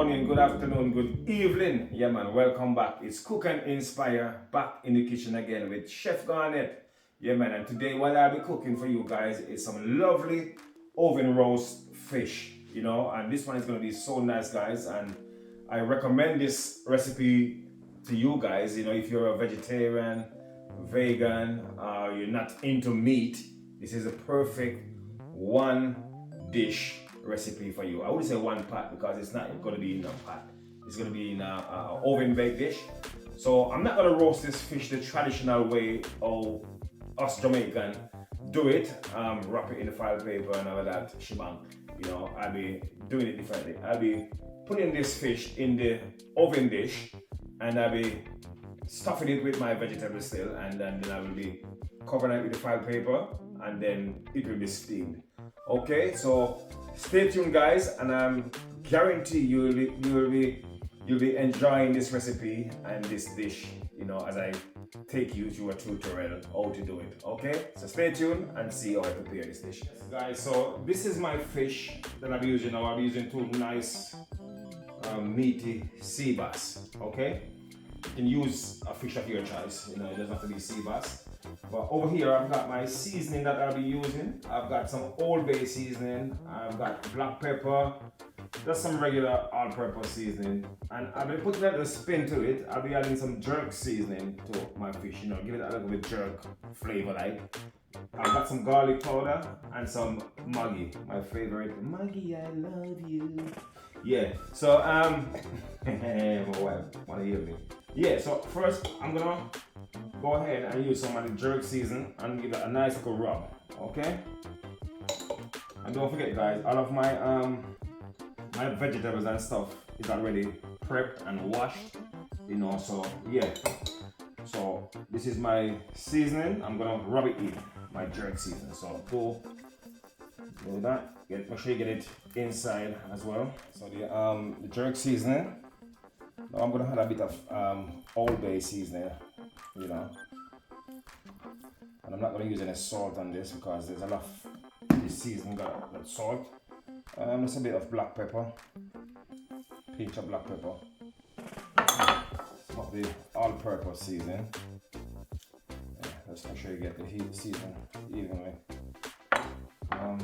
morning, good afternoon, good evening. Yeah man, welcome back. It's Cook and Inspire back in the kitchen again with Chef Garnet. Yeah man, and today what I'll be cooking for you guys is some lovely oven roast fish, and this one is going to be so nice guys, and I recommend this recipe to you guys, if you're a vegetarian, vegan, you're not into meat, this is a perfect one dish recipe for you. I would say one pot because it's not going to be in a pot. It's going to be in a oven baked dish. So I'm not going to roast this fish the traditional way how us Jamaican do it. Wrap it in the foil paper and all that shebang. I'll be doing it differently. I'll be putting this fish in the oven dish and I'll be stuffing it with my vegetables still, and then I will be covering it with the foil paper and then it will be steamed. Okay, so stay tuned guys, and I guarantee you'll be enjoying this recipe and this dish, as I take you through a tutorial how to do it. Okay, so stay tuned and see how I prepare this dish. Yes, guys, so this is my fish that I'm using now. I'm using two nice meaty sea bass. Okay, you can use a fish of your choice, it doesn't have to be sea bass. But over here I've got my seasoning that I'll be using. I've got some Old Bay seasoning, I've got black pepper, just some regular all-purpose seasoning, and I'll be putting a little spin to it. I'll be adding some jerk seasoning to my fish, give it a little bit jerk flavor like. I've got some garlic powder and some Maggi, my favorite. Maggi, I love you. Yeah, so my wife wanna hear me. Yeah, so first I'm gonna go ahead and use some of the jerk season and give it a nice little rub, okay? And don't forget guys, all of my my vegetables and stuff is already prepped and washed, so yeah. So this is my seasoning. I'm gonna rub it in, my jerk seasoning. So do that. Make sure you get it inside as well. So the jerk seasoning. Now I'm gonna add a bit of Old Bay seasoning, and I'm not gonna use any salt on this because there's a lot of this seasoning got salt. Just a bit of black pepper, pinch of black pepper, some of the all-purpose seasoning. Yeah, just make sure you get the heat seasoning evenly.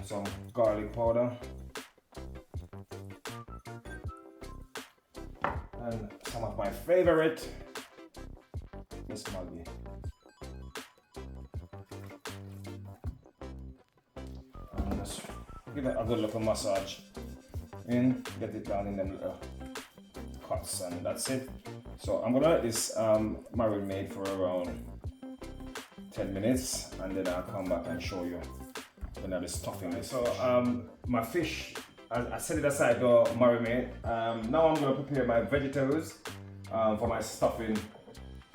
Some garlic powder and some of my favorite, Miss Maggi. And just give it a good little massage in, get it down in them little cuts, and that's it. So I'm gonna let this marinate for around 10 minutes, and then I'll come back and show you when I'll be stuffing it. So my fish, I set it aside to marinate. Now I'm gonna prepare my vegetables for my stuffing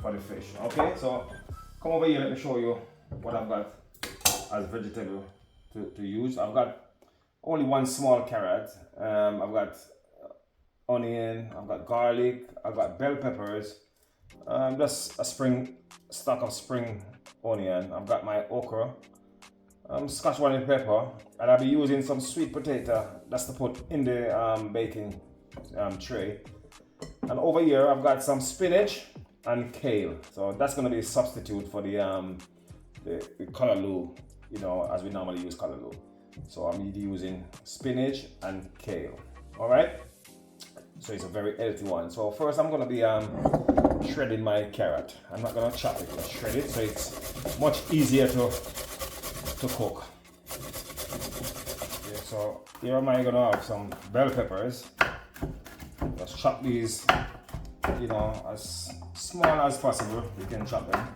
for the fish. Okay, so come over here, let me show you what I've got as vegetable to use. I've got only one small carrot. I've got onion, I've got garlic, I've got bell peppers, just a stock of spring onion. I've got my okra, scotch bonnet pepper, and I'll be using some sweet potato that's to put in the baking tray. And over here I've got some spinach and kale, so that's going to be a substitute for the callaloo, as we normally use callaloo. So I'm using spinach and kale. All right, so it's a very healthy one. So first I'm going to be shredding my carrot. I'm not going to chop it, just shred it, so it's much easier to cook. Okay, so here am I going to have some bell peppers. Just chop these, as small as possible. You can chop them.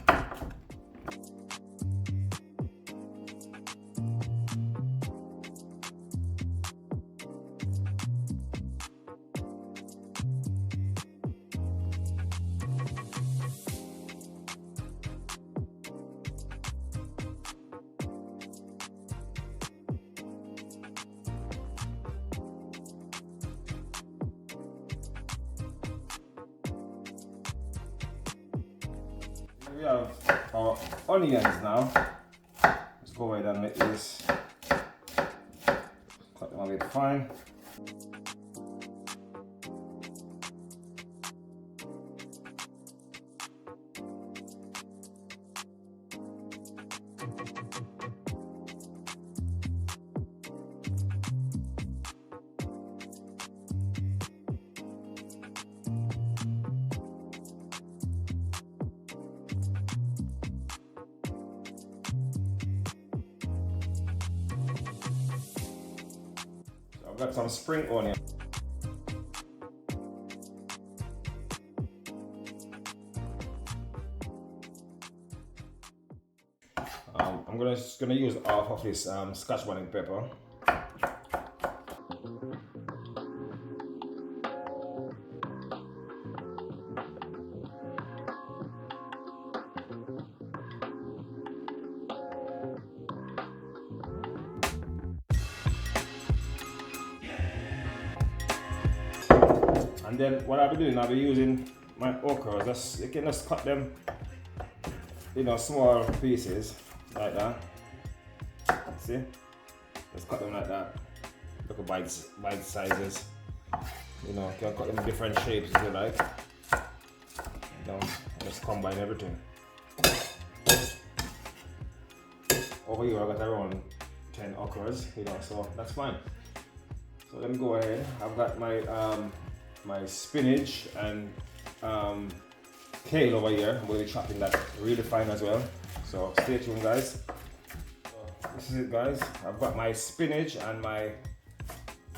We have our onions now. Let's go ahead and make this, cut them a bit fine. got some spring onion. I'm just gonna use half of this Scotch bonnet pepper. And then what I'll be doing, I'll be using my okra. Just, you can just cut them, you know, small pieces like that. See? Just cut them like that. Look at bite sizes. You know, you can cut them in different shapes if you like. You know, just combine everything. Over here I got around 10 okras, you know, so that's fine. So let me go ahead. I've got my my spinach and kale over here. I'm going to be chopping that really fine as well. So stay tuned, guys. This is it, guys. I've got my spinach and my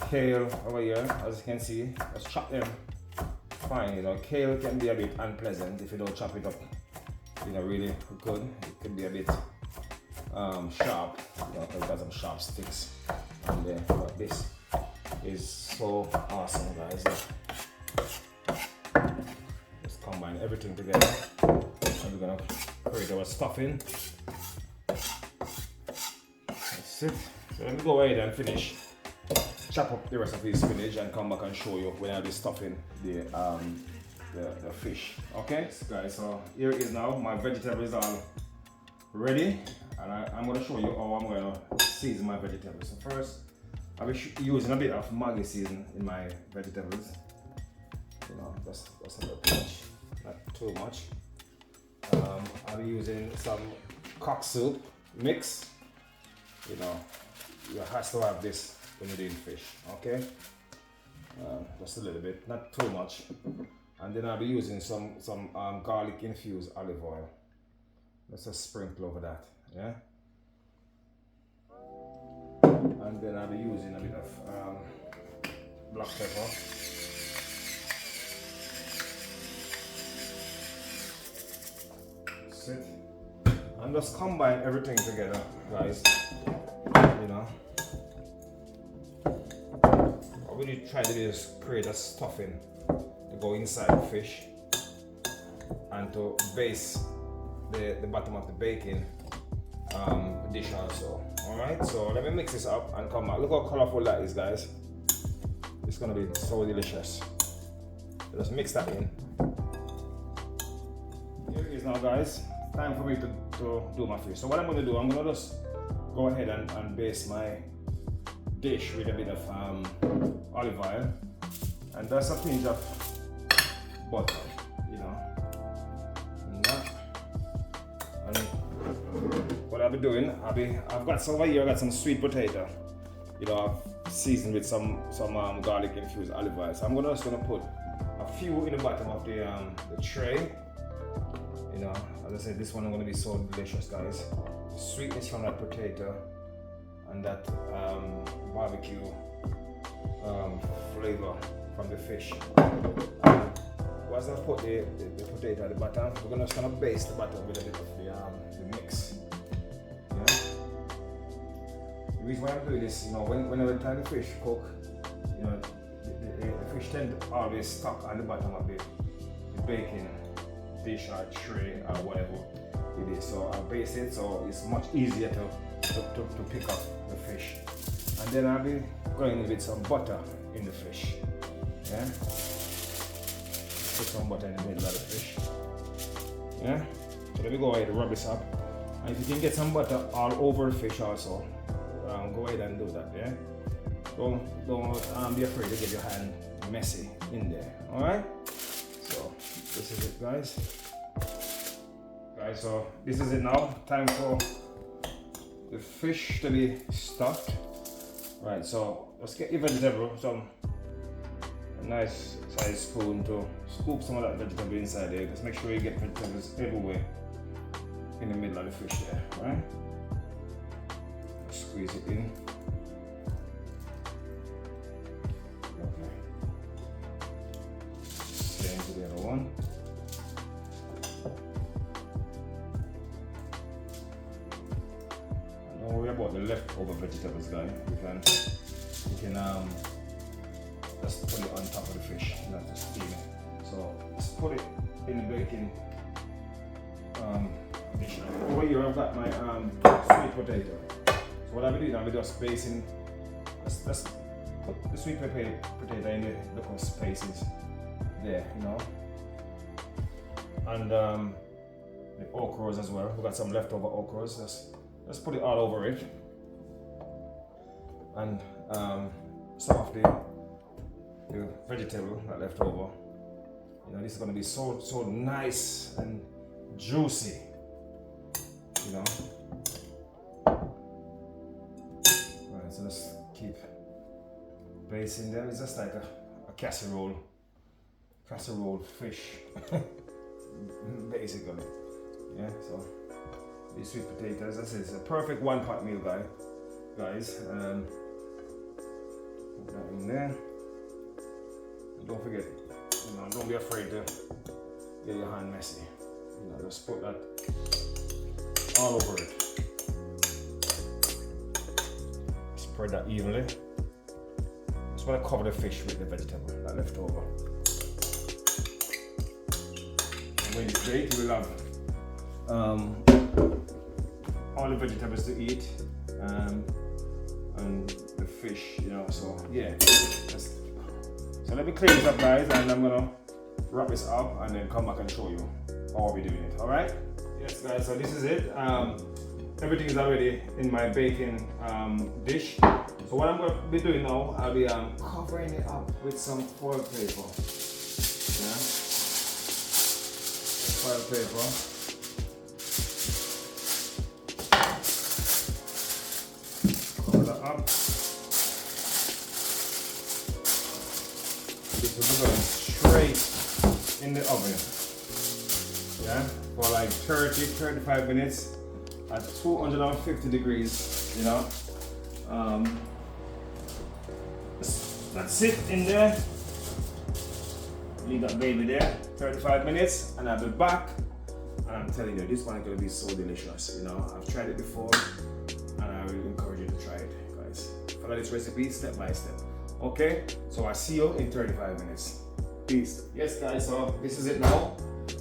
kale over here. As you can see, let's chop them fine. You know, kale can be a bit unpleasant if you don't chop it up, you know, really good. It can be a bit sharp, you know, because it got some sharp sticks on there. But this is so awesome, guys. Let's combine everything together and we're gonna create our stuffing. That's it. So let me go ahead and finish, chop up the rest of the spinach and come back and show you when I'll be stuffing the fish. Okay, guys, so here is now my vegetables are ready, and I'm going to show you how I'm going to season my vegetables. So first, I'll be using a bit of Maggi season in my vegetables. You know, just a little pinch, not too much. I'll be using some cock soup mix. You know, you have to have this when you're doing fish. Okay, just a little bit, not too much. And then I'll be using some garlic infused olive oil. Let's just sprinkle over that, yeah. And then I'll be using a bit of black pepper. That's it. And just combine everything together, guys. You know, what we need to try to do is create a stuffing to go inside the fish and to base the bottom of the baking dish also. Alright, so let me mix this up and come back. Look how colorful that is, guys. It's gonna be so delicious. So just mix that in. Here it is now, guys. Time for me to do my fish. So what I'm gonna do, I'm gonna just go ahead and base my dish with a bit of olive oil and just a pinch of butter, you know. And what I'll be doing, I've got some over here. I've got some sweet potato, you know, I've seasoned with some garlic infused olive oil. So I'm just gonna put a few in the bottom of the tray. You know, as I said, this one is gonna be so delicious, guys. The sweetness from that potato and that barbecue flavor from the fish. Once I put the potato at the bottom, we're just gonna baste the bottom with a bit of the mix. Yeah. The reason why I'm doing this, you know, whenever time the fish cook, you know, the fish tend to always stuck on the bottom of the baking dish or tray or whatever it is. So I baste it so it's much easier to pick up the fish. And then I'll be going with some butter in the fish. Yeah. Put some butter in the middle of the fish. Yeah. So let me go ahead and rub this up. And if you can get some butter all over the fish also, go ahead and do that. Yeah. Don't be afraid to get your hand messy in there. All right. So this is it, guys. Guys, so this is it now. Time for the fish to be stuffed. Right. So let's get your vegetable, a nice size spoon to scoop some of that vegetable inside there. Just make sure you get vegetables everywhere in the middle of the fish there, right? Just squeeze it in. leftover vegetables, guys. You can just put it on top of the fish, not just steam it. So just put it in the baking dish. Over here I've got my sweet potato. So what I'll be doing, I'll be just spacing. Let's put the sweet potato in the little spaces there, you know. And the okras as well. We got some leftover okras. Let's put it all over it. And some of the vegetable that left over. You know, this is gonna be so nice and juicy. You know. Alright, so let's keep basting them. It's just like a casserole fish. Basically. Yeah, so these sweet potatoes, as I said, it's a perfect one pot meal, guys. Put that in there. And don't forget, you know, don't be afraid to get your hand messy. You know, just put that all over it. Spread that evenly. Just want to cover the fish with the vegetable that left over. And when it's baked, you will have all the vegetables to eat and the fish, you know. So yeah, so let me clean this up, guys, and I'm gonna wrap this up and then come back and show you how we're doing it. All right? Yes, guys. So this is it. Everything is already in my baking dish. So what I'm going to be doing now, I'll be covering it up with some foil paper. Yeah, foil paper. Cover that up. This will be going straight in the oven. Yeah, for like 30-35 minutes at 250 degrees, you know. That's it in there. Leave that baby there, 35 minutes, and I'll be back. And I'm telling you, this one is gonna be so delicious. You know, I've tried it before, and I really encourage you to try it, guys. Follow this recipe step by step. Okay, so I'll see you in 35 minutes. Peace. Yes, guys. So this is it now.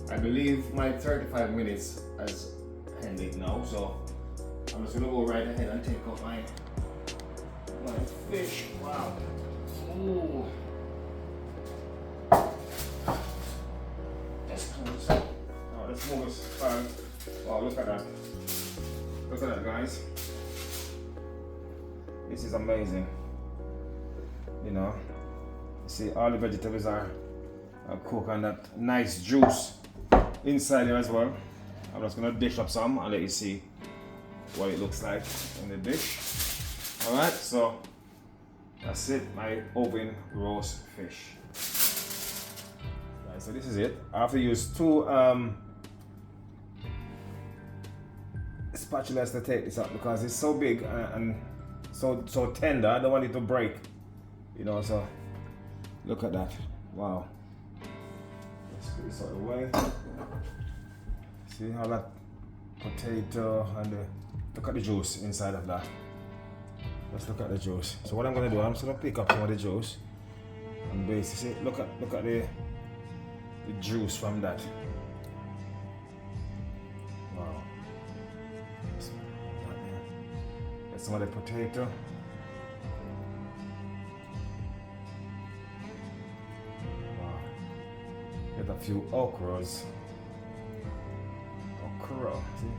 I believe my 35 minutes has ended now. So I'm just gonna go right ahead and take out my fish. Wow. Ooh. Let's move this far. Wow, look at that. Look at that, guys. This is amazing. You know, see all the vegetables are cooked and that nice juice inside here as well. I'm just gonna dish up some and let you see what it looks like in the dish. Alright, so that's it, my oven roast fish. Right, so this is it. I have to use two spatulas to take this up because it's so big and so tender. I don't want it to break. You know, so look at that. Wow. Let's put this out of the way. See how that potato and look at the juice inside of that. Let's look at the juice. So what I'm gonna do, I'm just gonna pick up some of the juice and basically look at the juice from that. Wow. Get some of the potato. Wow. Get a few okras. Okra, see?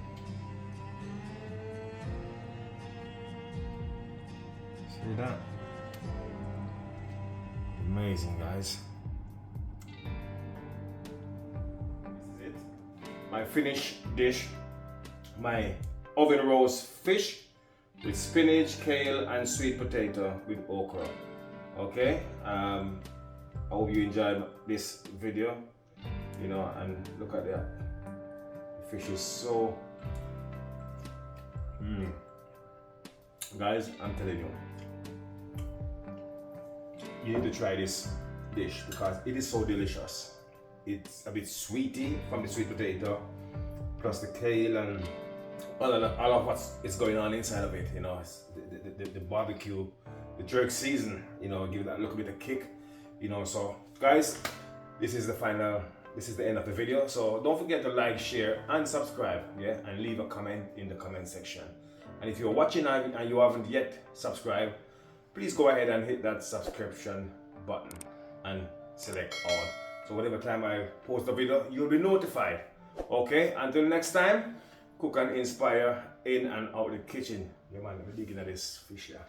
See that? Amazing, guys. This is it. My finished dish. My oven roast fish with spinach, kale, and sweet potato with okra. Okay. I hope you enjoyed this video. You know, and look at that. The fish is so. Guys, I'm telling you. You need to try this dish because it is so delicious. It's a bit sweety from the sweet potato, plus the kale and all of what is going on inside of it. You know, the barbecue, the jerk season, you know, give it that little bit of kick, you know. So guys, this is the end of the video. So don't forget to like, share, and subscribe, yeah, and leave a comment in the comment section. And if you're watching and you haven't yet subscribed, please go ahead and hit that subscription button and select all. So whatever time I post a video, you'll be notified. Okay, until next time, cook and inspire in and out the kitchen. Yeah man, we're digging at this fish here.